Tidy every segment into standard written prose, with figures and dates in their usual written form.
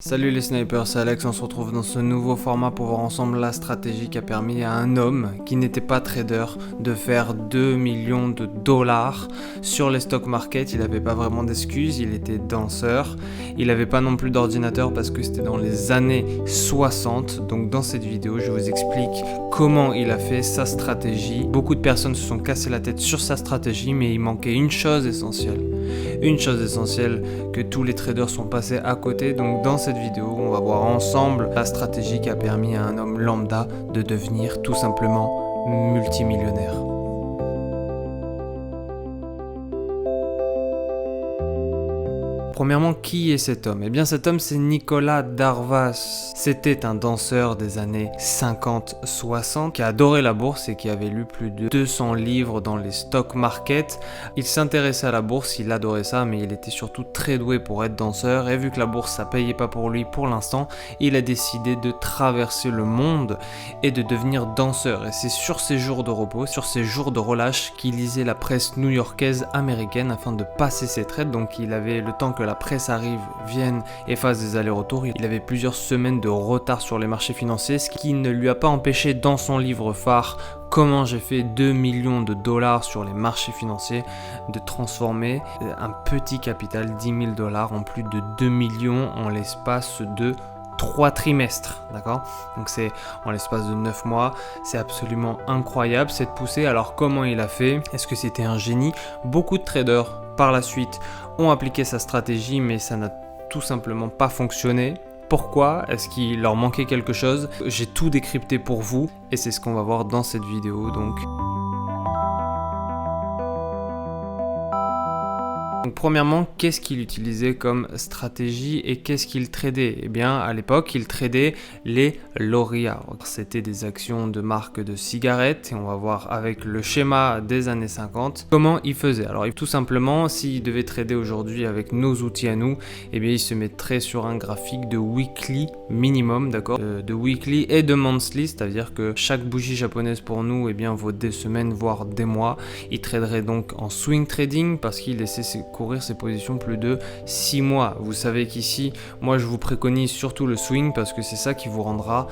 Salut les snipers, c'est Alex, on se retrouve dans ce nouveau format pour voir ensemble la stratégie qui a permis à un homme qui n'était pas trader de faire 2 millions de dollars sur les stock markets. Il n'avait pas vraiment d'excuses, il était danseur, il n'avait pas non plus d'ordinateur parce que c'était dans les années 60. Donc dans cette vidéo, je vous explique comment il a fait sa stratégie. Beaucoup de personnes se sont cassées la tête sur sa stratégie, mais il manquait une chose essentielle. Une chose essentielle que tous les traders sont passés à côté. Donc dans cette vidéo, on va voir ensemble la stratégie qui a permis à un homme lambda de devenir tout simplement multimillionnaire. Premièrement, qui est cet homme? Eh bien cet homme c'est Nicolas Darvas. C'était un danseur des années 50-60 qui adorait la bourse et qui avait lu plus de 200 livres dans les stock markets. Il s'intéressait à la bourse, il adorait ça, mais il était surtout très doué pour être danseur. Et vu que la bourse ça payait pas pour lui pour l'instant, il a décidé de traverser le monde et de devenir danseur. Et c'est sur ses jours de repos, sur ses jours de relâche qu'il lisait la presse new-yorkaise américaine afin de passer ses trades. Donc il avait le temps que la presse arrive, vienne et fasse des allers-retours. Il avait plusieurs semaines de retard sur les marchés financiers, ce qui ne lui a pas empêché dans son livre phare Comment j'ai fait 2 millions de dollars sur les marchés financiers de transformer un petit capital 10 000 dollars en plus de 2 millions en l'espace de 3 trimestres, d'accord? Donc c'est en l'espace de 9 mois, c'est absolument incroyable cette poussée. Alors comment il a fait? Est-ce que c'était un génie? Beaucoup de traders par la suite ont appliqué sa stratégie, mais ça n'a tout simplement pas fonctionné. Pourquoi? Est-ce qu'il leur manquait quelque chose? J'ai tout décrypté pour vous et c'est ce qu'on va voir dans cette vidéo. Donc premièrement, qu'est-ce qu'il utilisait comme stratégie et qu'est-ce qu'il tradait? Eh bien, à l'époque, il tradait les L'Oréal. C'était des actions de marque de cigarettes et on va voir avec le schéma des années 50 comment il faisait. Alors, tout simplement, s'il devait trader aujourd'hui avec nos outils à nous, eh bien, il se mettrait sur un graphique de weekly minimum, d'accord? De weekly et de monthly, c'est-à-dire que chaque bougie japonaise pour nous, eh bien, vaut des semaines, voire des mois. Il traderait donc en swing trading parce qu'il laissait courir ses positions plus de 6 mois. Vous savez qu'ici, moi je vous préconise surtout le swing parce que c'est ça qui vous rendra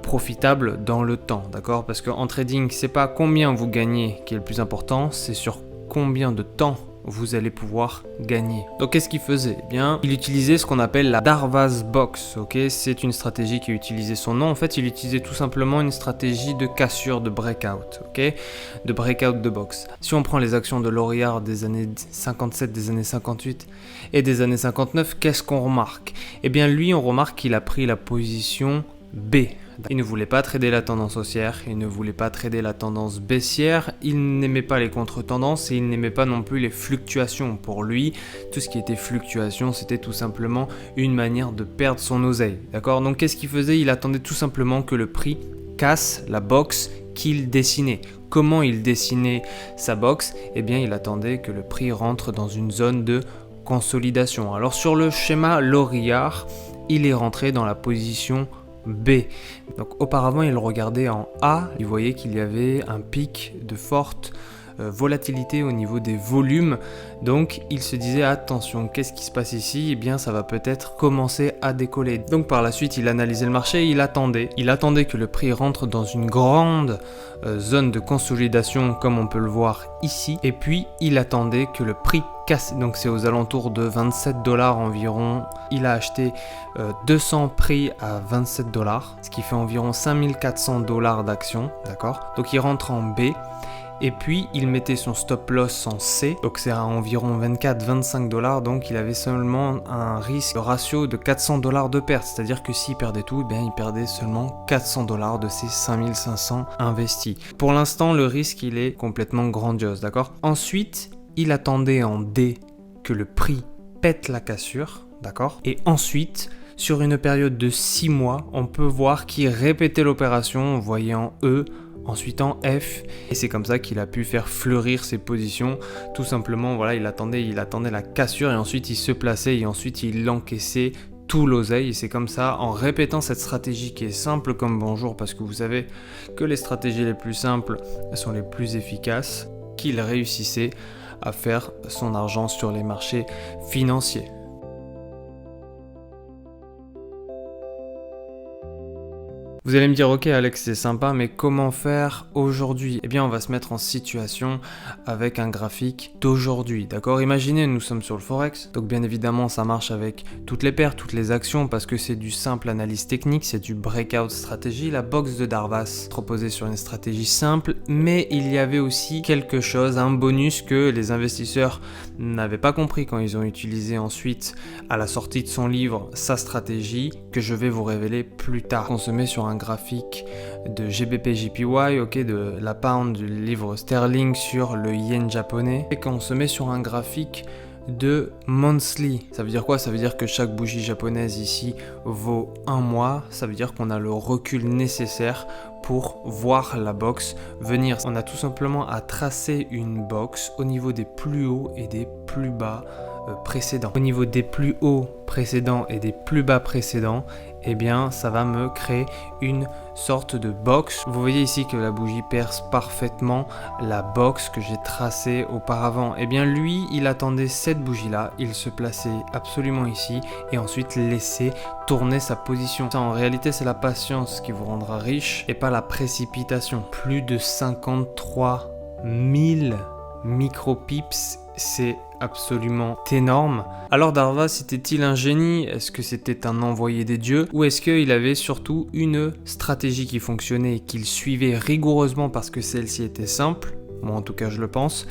profitable dans le temps, d'accord? Parce qu'en trading, c'est pas combien vous gagnez qui est le plus important, c'est sur combien de temps vous allez pouvoir gagner. Donc qu'est-ce qu'il faisait? Eh bien, il utilisait ce qu'on appelle la Darvas Box, ok? C'est une stratégie qui utilisait son nom. En fait, il utilisait tout simplement une stratégie de cassure, de breakout, ok? De breakout de box. Si on prend les actions de L'Oréal des années 57, des années 58 et des années 59, qu'est-ce qu'on remarque? Eh bien, lui, on remarque qu'il a pris la position B. Il ne voulait pas trader la tendance haussière, il ne voulait pas trader la tendance baissière, il n'aimait pas les contre-tendances et il n'aimait pas non plus les fluctuations. Pour lui, tout ce qui était fluctuation, c'était tout simplement une manière de perdre son oseille. D'accord? Donc qu'est-ce qu'il faisait? Il attendait tout simplement que le prix casse la box qu'il dessinait. Comment il dessinait sa box? Eh bien, il attendait que le prix rentre dans une zone de consolidation. Alors sur le schéma L'Oréal, il est rentré dans la position B. Donc auparavant il regardait en A, il voyait qu'il y avait un pic de forte volatilité au niveau des volumes, donc il se disait attention, qu'est-ce qui se passe ici? Eh bien ça va peut-être commencer à décoller. Donc par la suite il analysait le marché, il attendait que le prix rentre dans une grande zone de consolidation comme on peut le voir ici, et puis il attendait que le prix casse, donc c'est aux alentours de 27 dollars environ. Il a acheté 200 prix à 27 dollars, ce qui fait environ 5400 dollars d'action, d'accord? Donc il rentre en B. Et puis il mettait son stop loss en C, donc c'est à environ 24-25 dollars, donc il avait seulement un risque ratio de 400 dollars de perte, c'est-à-dire que s'il perdait tout, eh bien, il perdait seulement 400 dollars de ses 5500 investis. Pour l'instant, le risque il est complètement grandiose, d'accord? Ensuite, il attendait en D que le prix pète la cassure, d'accord? Et ensuite, sur une période de 6 mois, on peut voir qu'il répétait l'opération, vous voyez en E, ensuite en F, et c'est comme ça qu'il a pu faire fleurir ses positions. Tout simplement, voilà, il attendait la cassure et ensuite il se plaçait et ensuite il encaissait tout l'oseille. Et c'est comme ça, en répétant cette stratégie qui est simple comme bonjour, parce que vous savez que les stratégies les plus simples sont les plus efficaces, qu'il réussissait à faire son argent sur les marchés financiers. Vous allez me dire, ok Alex, c'est sympa, mais comment faire aujourd'hui? Eh bien, on va se mettre en situation avec un graphique d'aujourd'hui, d'accord? Imaginez, nous sommes sur le Forex, donc bien évidemment, ça marche avec toutes les paires, toutes les actions, parce que c'est du simple analyse technique, c'est du breakout stratégie. La box de Darvas reposait sur une stratégie simple, mais il y avait aussi quelque chose, un bonus que les investisseurs n'avaient pas compris quand ils ont utilisé ensuite, à la sortie de son livre, sa stratégie, que je vais vous révéler plus tard. On se met sur un graphique de GBP/JPY, ok, de la pound, du livre sterling sur le yen japonais, et quand on se met sur un graphique de monthly. Ça veut dire quoi? Ça veut dire que chaque bougie japonaise ici vaut un mois. Ça veut dire qu'on a le recul nécessaire pour voir la box venir. On a tout simplement à tracer une box au niveau des plus hauts et des plus bas précédents. Au niveau des plus hauts précédents et des plus bas précédents, eh bien ça va me créer une sorte de box. Vous voyez ici que la bougie perce parfaitement la box que j'ai tracée auparavant. Eh bien lui, il attendait cette bougie là, il se plaçait absolument ici et ensuite laissait tourner sa position. Ça, en réalité, c'est la patience qui vous rendra riche et pas la précipitation. Plus de 53 000 micropips, c'est absolument énorme. Alors Darvas était-il un génie? Est-ce que c'était un envoyé des dieux? Ou est-ce qu'il avait surtout une stratégie qui fonctionnait et qu'il suivait rigoureusement parce que celle-ci était simple? Moi en tout cas je le pense.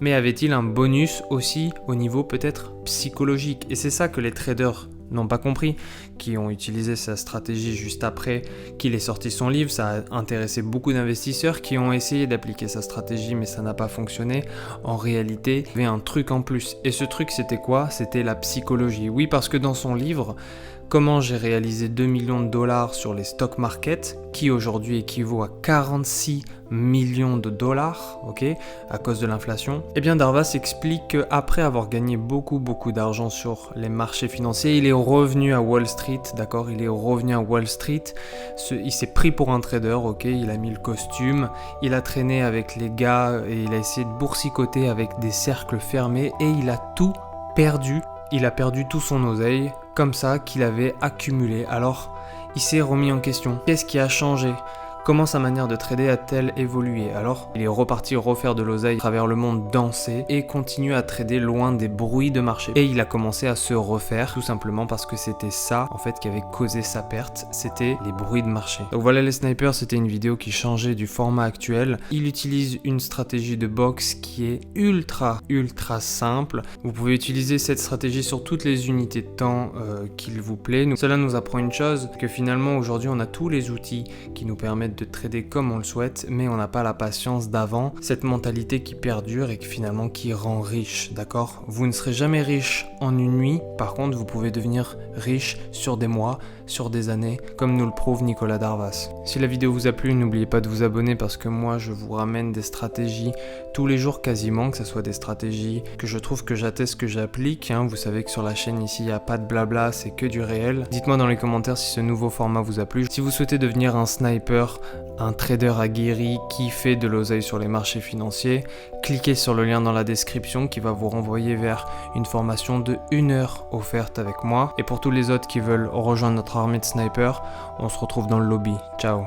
Mais avait-il un bonus aussi au niveau peut-être psychologique? Et c'est ça que les traders n'ont pas compris, qui ont utilisé sa stratégie juste après qu'il ait sorti son livre. Ça a intéressé beaucoup d'investisseurs qui ont essayé d'appliquer sa stratégie, mais ça n'a pas fonctionné. En réalité, il y avait un truc en plus. Et ce truc, c'était quoi? C'était la psychologie. Oui, parce que dans son livre, Comment j'ai réalisé 2 millions de dollars sur les stock markets, qui aujourd'hui équivaut à 46 millions de dollars, ok, à cause de l'inflation. Eh bien, Darvas explique qu'après avoir gagné beaucoup d'argent sur les marchés financiers, il est revenu à Wall Street, d'accord, il est revenu à Wall Street, il s'est pris pour un trader, ok, il a mis le costume, il a traîné avec les gars et il a essayé de boursicoter avec des cercles fermés et il a tout perdu. Il a perdu tout son oseille, comme ça, qu'il avait accumulé. Alors, il s'est remis en question. Qu'est-ce qui a changé ? Comment sa manière de trader a-t-elle évolué? Alors, il est reparti refaire de l'oseille à travers le monde, danser et continuer à trader loin des bruits de marché. Et il a commencé à se refaire, tout simplement parce que c'était ça, en fait, qui avait causé sa perte. C'était les bruits de marché. Donc voilà les snipers, c'était une vidéo qui changeait du format actuel. Il utilise une stratégie de box qui est ultra simple. Vous pouvez utiliser cette stratégie sur toutes les unités de temps qu'il vous plaît. Cela nous apprend une chose, que finalement aujourd'hui on a tous les outils qui nous permettent de trader comme on le souhaite, mais on n'a pas la patience d'avant, cette mentalité qui perdure et finalement qui rend riche, d'accord? Vous ne serez jamais riche en une nuit, par contre vous pouvez devenir riche sur des mois, sur des années, comme nous le prouve Nicolas Darvas. Si la vidéo vous a plu, n'oubliez pas de vous abonner parce que moi je vous ramène des stratégies tous les jours quasiment, que ce soit des stratégies que je trouve que j'atteste, que j'applique, hein. Vous savez que sur la chaîne ici il n'y a pas de blabla, c'est que du réel. Dites-moi dans les commentaires si ce nouveau format vous a plu. Si vous souhaitez devenir un sniper, un trader aguerri qui fait de l'oseille sur les marchés financiers, cliquez sur le lien dans la description qui va vous renvoyer vers une formation de 1 heure offerte avec moi. Et pour tous les autres qui veulent rejoindre notre armée de snipers, on se retrouve dans le lobby. Ciao.